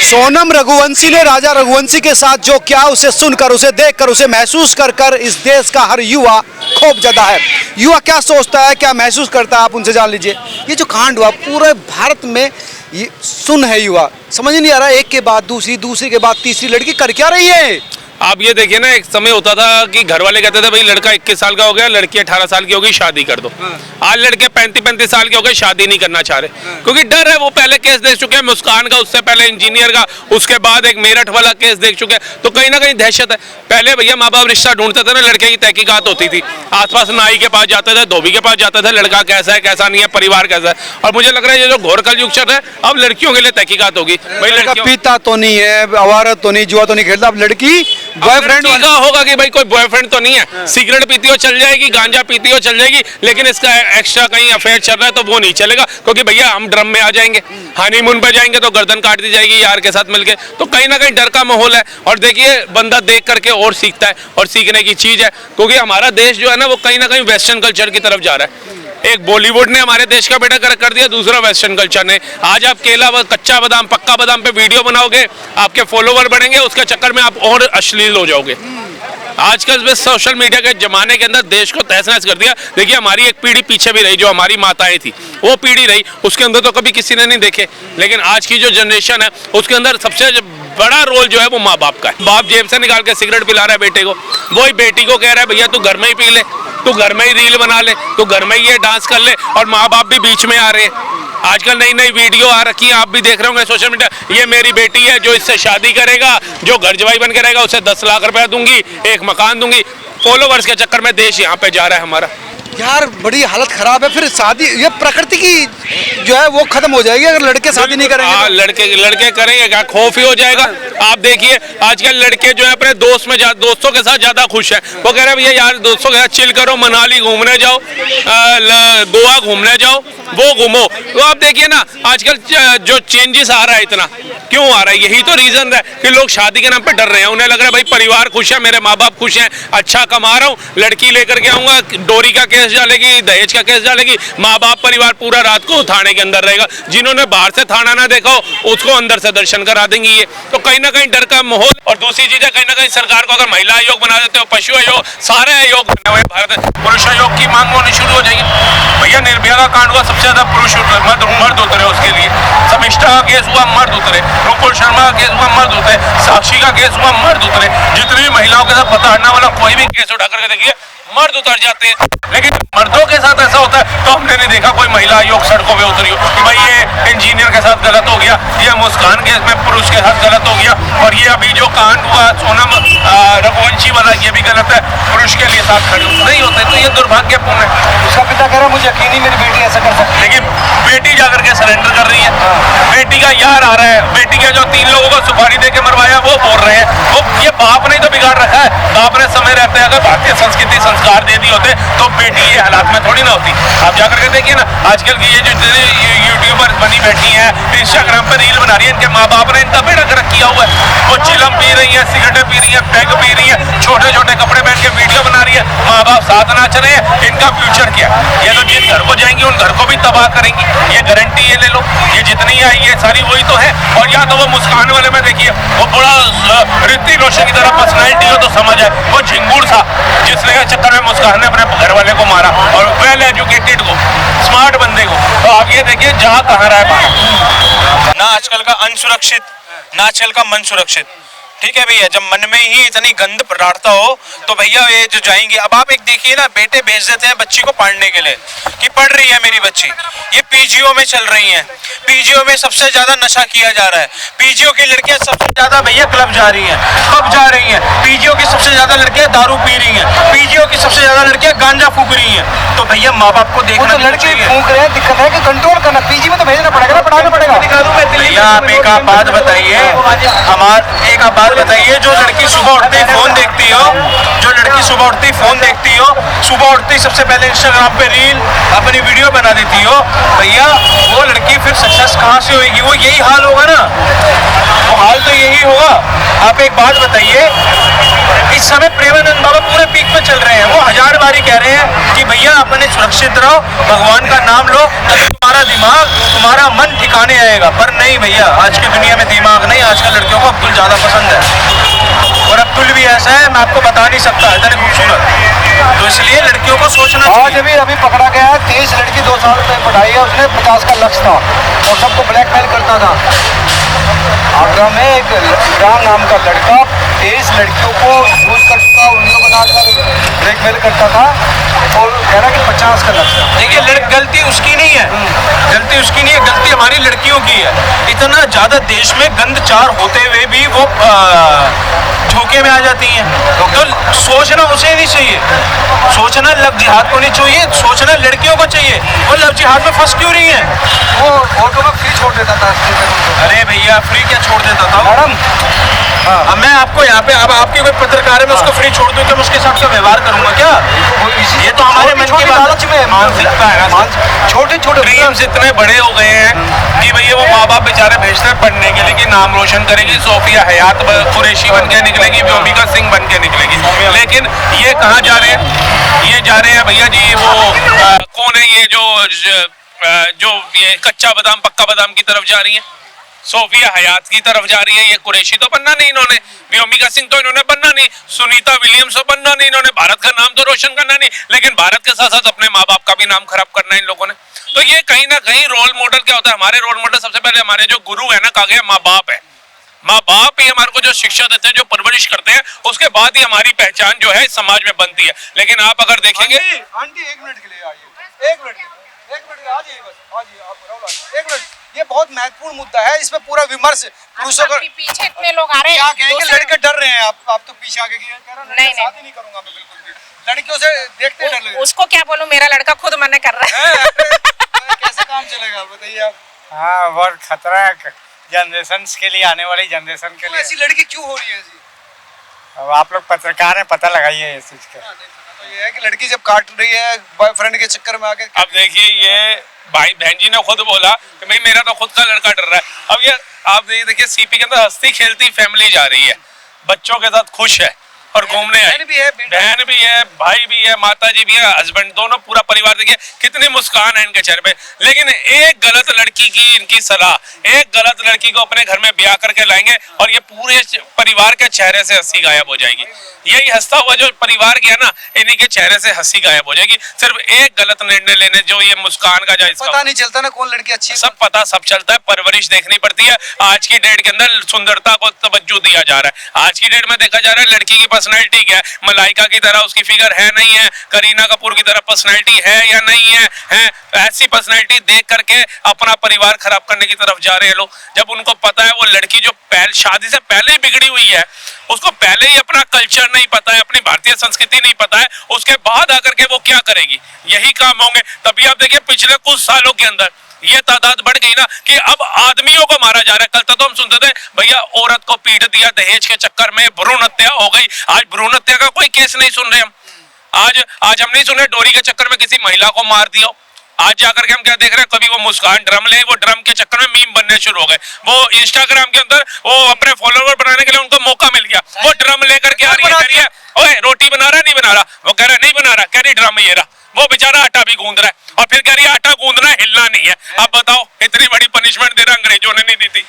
सोनम रघुवंशी ने राजा रघुवंशी के साथ जो किया, उसे सुनकर, उसे देखकर, उसे महसूस कर कर इस देश का हर युवा खौफ ज़दा है। युवा क्या सोचता है, क्या महसूस करता है, आप उनसे जान लीजिए। ये जो कांड हुआ पूरे भारत में ये सुन है, युवा समझ नहीं आ रहा, एक के बाद दूसरी, दूसरी के बाद तीसरी लड़की कर क्या रही है। आप ये देखिए ना, एक समय होता था कि घर वाले कहते थे भाई लड़का 21 साल का हो गया, लड़की 18 साल की हो गई, शादी कर दो। आज लड़के 35-35 साल के हो गए, शादी नहीं करना चाह रहे क्योंकि डर है। वो पहले केस देख चुके हैं, मुस्कान का, उससे पहले इंजीनियर का, उसके बाद एक मेरठ वाला केस देख चुके हैं, तो कहीं ना कहीं दहशत है। पहले भैया माँ बाप रिश्ता ढूंढते थे ना, लड़के की तहकीकात होती थी, आसपास नाई के पास जाते थे, धोबी के पास जाते थे, लड़का कैसा है कैसा नहीं है, परिवार कैसा है। और मुझे लग रहा है ये जो घोर कलयुग चल रहा है, अब लड़कियों के लिए तहकीकात होगी। भाई लड़का पीता तो नहीं है, अवारत तो नहीं, जुआ तो नहीं खेलता, अब लड़की बॉयफ्रेंड होगा कि भाई कोई बॉयफ्रेंड तो नहीं है, सिगरेट पीती हो चल जाएगी, गांजा पीती हो चल जाएगी, लेकिन इसका एक्स्ट्रा कहीं अफेयर चल रहा है तो वो नहीं चलेगा, क्योंकि भैया हम ड्रम में आ जाएंगे, हनीमून पे जाएंगे तो गर्दन काट दी जाएगी यार के साथ मिलके। तो कहीं ना कहीं डर का माहौल है। और देखिए बंदा देख करके और सीखता है, और सीखने की चीज है, क्योंकि हमारा देश जो है ना वो कहीं ना कहीं वेस्टर्न कल्चर की तरफ जा रहा है। एक बॉलीवुड ने हमारे देश का बेटा कर दिया, दूसरा वेस्टर्न कल्चर ने। आज आप केला कच्चा बादाम पक्का बादाम पे वीडियो बनाओगे, आपके फॉलोवर बढ़ेंगे, उसके चक्कर में आप और अश्लील हो जाओगे। आजकल में सोशल मीडिया के जमाने के अंदर देश को तहस नहस कर दिया। देखिए हमारी एक पीढ़ी पीछे भी रही, जो हमारी माताएं थी वो पीढ़ी रही, उसके अंदर तो कभी किसी ने नहीं देखे, लेकिन आज की जो जनरेशन है उसके अंदर सबसे बड़ा रोल जो है वो माँ बाप का है। बाप जेब से निकाल के सिगरेट पिला रहा है बेटे को, वही बेटी को कह रहा है भैया तू घर में ही पी ले, तू घर में ही रील बना ले, तू घर में ही ये डांस कर ले, और माँ बाप भी बीच में आ रहे हैं। आजकल नई नई वीडियो आ रखी है, आप भी देख रहे होंगे सोशल मीडिया, ये मेरी बेटी है, जो इससे शादी करेगा, जो घर जवाई बन के रहेगा उसे 10 लाख रुपया दूंगी, एक मकान दूंगी। फॉलोवर्स के चक्कर में देश यहाँ पे जा रहा है हमारा। यार बड़ी हालत खराब है। फिर शादी, ये प्रकृति की जो है वो खत्म हो जाएगी अगर लड़के शादी नहीं करेंगे तो। लड़के करेंगे क्या, खौफ ही हो जाएगा। आप देखिए आजकल लड़के जो है अपने दोस्तों के साथ ज्यादा खुश है। वो कह रहे हैं भैया यार दोस्तों के साथ चिल करो, मनाली घूमने जाओ, गोवा घूमने जाओ, वो घूमो। तो आप देखिए ना आजकल जो चेंजेस आ रहा है, इतना क्यों आ रहा है? यही तो रीजन है कि लोग शादी के नाम पे डर रहे हैं। उन्हें लग रहा है भाई परिवार खुश है, मेरे माँ बाप खुश हैं, अच्छा कमा रहा हूँ, लड़की लेकर के आऊंगा, डोरी का केस डालेगी, दहेज का केस डालेगी, माँ बाप परिवार पूरा रात को थाने के अंदर रहेगा। जिन्होंने बाहर से थाना ना देखा उसको अंदर से दर्शन करा देंगी ये। तो कहीं ना कहीं डर का माहौल। और दूसरी चीज है कहीं ना कहीं सरकार को अगर महिला आयोग बना देते हो, पशु आयोग, सारे आयोग बने हुए भारत, पुरुष आयोग की मांग होनी शुरू हो जाएगी। भैया निर्भया का कांड हुआ, सबसे ज्यादा पुरुष मर्द उतरे उसके लिए, शर्मिष्ठा का केस हुआ मर्द उतरे, रुकुल शर्मा का केस हुआ मर्द उतरे, साक्षी का केस हुआ मर्द उतरे। जितनी भी महिलाओं के साथ पताड़ना वाला कोई भी केस उठा करके देखिए मर्द उतर जाते हैं। लेकिन मर्दों के साथ ऐसा होता है तो हमने नहीं देखा कोई महिला आयोग सड़कों पे उतरी हो कि भाई ये इंजीनियर के साथ गलत हो गया, ये मुस्कान केस में पुरुष के साथ गलत हो गया, और ये अभी जो कांड हुआ सोनम रघुवंशी वाला ये भी गलत है, पुरुष के लिए साथ खड़े नहीं होते। तो ये दुर्भाग्यपूर्ण है। उसका पिता कह रहा मुझे यकीन नहीं मेरी बेटी ऐसा कर सकती, लेकिन बेटी जाकर के सरेंडर कर रही है। बेटी का यार आ रहा है, बेटी के जो 3 लोगों को सुपारी दे के मरवाया वो बोल रहे हैं, वो ये बाप ने तो बिगाड़ रखा है। बाप ने समय रहते हैं अगर भारतीय संस्कृति संस्कार दे दिए होते तो बेटी ये हालात में थोड़ी ना होती। आप जाकर के देखिए ना आजकल की ये जो यूट्यूबर बनी बैठी है, इंस्टाग्राम पर रील बना रही है, इनके माँ बाप ने इनका बेड़ा गर्क किया हुआ है। वो चिलम पी रही है, सिगरेटें पी रही है, पैग पी रही है, छोटे छोटे कपड़े पहन के वीडियो बना रही है, माँ बाप साथ नाच रहे हैं। इनका फ्यूचर क्या? ये तो जिन घर को जाएंगी उन घर को भी तबाह करेंगी, ये गारंटी ये ले लो। ये जितनी आई ये सारी वही तो है। और या तो वो मुस्कान वाले में देखिए वो बड़ा ऋतिक रोशन की तरह पर्सनैलिटी हो तो समझ है, वो झिंगुर था जिसने चक्कर में मुस्कान ने अपने घर वाले को मारा, और वेल एजुकेटेड को, स्मार्ट बंदे को। तो आप ये देखिए जहाँ कहाँ रहा है ना आजकल का अनसुरक्षित, ना आजकल का मन सुरक्षित। ठीक है भैया, जब मन में ही इतनी गंद पदार्थ हो तो भैया ये जो जाएंगे। अब आप एक देखिए ना, बेटे भेज देते हैं बच्ची को पढ़ने के लिए कि पढ़ रही है मेरी बच्ची, ये पीजीओ में चल रही हैं। पीजीओ में सबसे ज्यादा नशा किया जा रहा है। पीजीओ की लड़कियां सबसे ज्यादा भैया क्लब जा रही हैं, पब जा रही हैं। पीजीओ की सबसे ज्यादा लड़कियां दारू पी रही हैं। पीजीओ की सबसे ज्यादा लड़कियां गांजा फूक रही हैं। तो भैया माँ बाप को देखना तो लड़के फूक रहे हैं, दिक्कत है कि कंट्रोल करना, पीजी में तो भेजना पड़ेगा ना, पढ़ाना पड़ेगा। भैया आप एक आप बात बताइए, एक आप बात बताइए, जो लड़की सुबह उठते ही फोन देखती हो, जो लड़की सुबह उठते ही फोन देखती हो, सुबह उठते ही सबसे पहले इंस्टाग्राम पे रील अपनी वीडियो बना देती हो, भैया वो लड़की फिर सक्सेस कहाँ से होगी? वो यही हाल होगा ना, वो हाल तो यही होगा। आप एक बात बताइए, इस समय प्रेमानंद बाबा पूरे पीक पे चल रहे हैं, वो 1000 बारी कह रहे हैं कि भैया अपने सुरक्षित रहो, भगवान का नाम लो, तभी तुम्हारा दिमाग, तुम्हारा मन ठिकाने आएगा। पर नहीं भैया, आज की दुनिया में दिमाग नहीं, आज को अब्दुल ज़्यादा पसंद है, और अब्दुल भी ऐसा है मैं आपको बता नहीं सकता, इतनी खूबसूरत। तो इसलिए लड़कियों को सोचना चाहिए। अभी पकड़ा गया है 23 लड़की 2 साल तक पढ़ाई है उसने, 50 का लक्ष्य था और सबको ब्लैकमेल करता था। आगरा में एक इमरान नाम का लड़का 23 लड़कियों को यूज करता, वीडियो बनाकर ब्लैकमेल करता था और कह रहा कि 50 का लक्ष्य था। देखिए गलती उसकी नहीं है, गलती उसकी नहीं है, गलती हमारी लड़कियों की है। इतना ज़्यादा देश में गंद चार होते हुए भी वो झोंके में आ जाती हैं। तो सोचना उसे नहीं चाहिए, सोचना लव जिहाद को नहीं चाहिए, सोचना लड़कियों को चाहिए। वो लव जिहाद में फंस क्यों रही हैं? वो ऑटो में फ्री छोड़ देता था। अरे भैया फ्री क्या छोड़ देता था मैडम, अब मैं आपको यहाँ पे, अब आपकी कोई पत्रकार है मैं उसको फ्री छोड़ दूँ तो मैं उसके साथ का व्यवहार करूंगा क्या? ये तो हमारे मन की लालच में मानसिकता है ना। छोटे छोटे ड्रीम्स इतने बड़े हो गए हैं कि भैया वो माँ बाप बेचारे भेजते हैं पढ़ने के लिए कि नाम रोशन करेगी, सोफिया हयात कुरैशी बन के निकलेगी, व्योमिका सिंह बन के निकलेगी। लेकिन ये कहाँ जा रहे हैं? ये जा रहे हैं भैया जी वो कौन है ये जो ये कच्चा बादाम पक्का बादाम की तरफ जा रही है, सोफिया हयात की तरफ जा रही है। ये कुरैशी तो बनना नहीं इन्होंने, व्योमिका सिंह तो इन्होंने बनना नहीं, सुनीता विलियम्स तो बनना नहीं इन्होंने, भारत का नाम तो रोशन करना नहीं, लेकिन भारत के साथ साथ अपने माँ बाप का भी नाम खराब करना है इन लोगों ने। तो ये कहीं ना कहीं रोल मॉडल क्या होता है? हमारे रोल मॉडल सबसे पहले हमारे जो गुरु है ना, कहा गया माँ बाप है। माँ बाप ही हमारे को जो शिक्षा देते हैं, जो परवरिश करते हैं, उसके बाद ही हमारी पहचान जो है समाज में बनती है। लेकिन आप अगर देखेंगे, आंटी 1 मिनट के लिए आइए, 1 मिनट आ जाइए, बस आ जाइए आप, राहुल आंटी 1 मिनट। ये बहुत महत्वपूर्ण मुद्दा है, इस पे पूरा विमर्श पुरुषों का। पीछे इतने लोग आ रहे क्या हैं, कहेंगे? लड़के डर रहे हैं, आप तो पीछे आगे की कह रहे हैं नहीं, शादी नहीं करूंगा मैं बिल्कुल भी, लड़कियों से देखते डर लगे। उसको क्या बोलूं, मेरा लड़का खुद मना कर रहा है। कैसे काम चलेगा बताइए आप? हाँ बहुत खतरा है जनरेशन के लिए, आने वाली जनरेशन के तो लिए। ऐसी लड़की क्यों हो रही है ऐसी? अब आप लोग पत्रकार हैं, पता लगाइए इस चीज का। तो ये है कि लड़की जब काट रही है बॉयफ्रेंड के चक्कर में आके। अब देखिए ये भाई बहन जी ने खुद बोला कि भाई मेरा तो खुद का लड़का डर रहा है। अब ये आप देखिए सीपी के अंदर हंसती खेलती फैमिली जा रही है, बच्चों के साथ खुश है और घूमने आई, बहन भी है, बेटा बहन भी है, भाई भी है, माता जी भी है, हस्बैंड, दोनों पूरा परिवार। देखिए कितनी मुस्कान है इनके चेहरे पे। लेकिन एक गलत लड़की की इनकी सलाह, एक गलत लड़की को अपने घर में ब्याह करके लाएंगे और ये पूरे परिवार के चेहरे से हंसी गायब हो जाएगी। यही हंसता हुआ जो परिवार गया ना, इन्हीं के चेहरे से हंसी गायब हो जाएगी। सिर्फ एक गलत निर्णय लेने, जो ये मुस्कान का जो पता नहीं चलता ना कौन लड़की अच्छी है। सब पता सब चलता है, परवरिश देखनी पड़ती है। आज की डेट के अंदर सुंदरता को तवज्जो दिया जा रहा है। आज की डेट में देखा जा रहा है लड़की की पर्सनैलिटी क्या है, मलाइका की तरह उसकी फिगर है नहीं है, करीना कपूर की तरह पर्सनैलिटी है या नहीं है, ऐसी पर्सनैलिटी देख करके अपना परिवार खराब करने की तरफ जा रहे हैं लोग। जब उनको पता है वो लड़की जो शादी से पहले ही बिगड़ी हुई है, उसको पहले ही अपना कल्चर नहीं पता है, अपनी भारतीय संस्कृति नहीं पता है, उसके बाद आकर के वो क्या करेगी, यही काम होंगे। तभी आप देखिए पिछले कुछ सालों के अंदर ये तादाद बढ़ गई ना कि अब आदमियों को मारा जा रहा है। कल तक तो हम सुनते थे भैया औरत को पीट दिया दहेज के चक्कर में, भ्रूण हत्या हो गई। आज भ्रूण हत्या का कोई केस नहीं सुन रहे हम। आज हम नहीं सुन रहे डोरी के चक्कर में किसी महिला को मार दिया। आज जाकर के हम क्या देख रहे हैं, कभी वो मुस्कान ड्रम ले, वो ड्रम के चक्कर में मीम बनने शुरू हो गए। वो इंस्टाग्राम के अंदर वो अपने फॉलोवर बनाने के लिए उनको मौका मिल गया, वो ड्रम लेकर के आ रही है, ओए रोटी बना रहा नहीं बना रहा, वो कह रहा नहीं बना रहा, कह रही ड्रम ये रहा, वो बेचारा आटा भी गूंद रहा है और फिर कह रही है आटा गूंदना हिलना नहीं है। अब बताओ इतनी बड़ी पनिशमेंट दे रहा अंग्रेजों ने नहीं दी थी।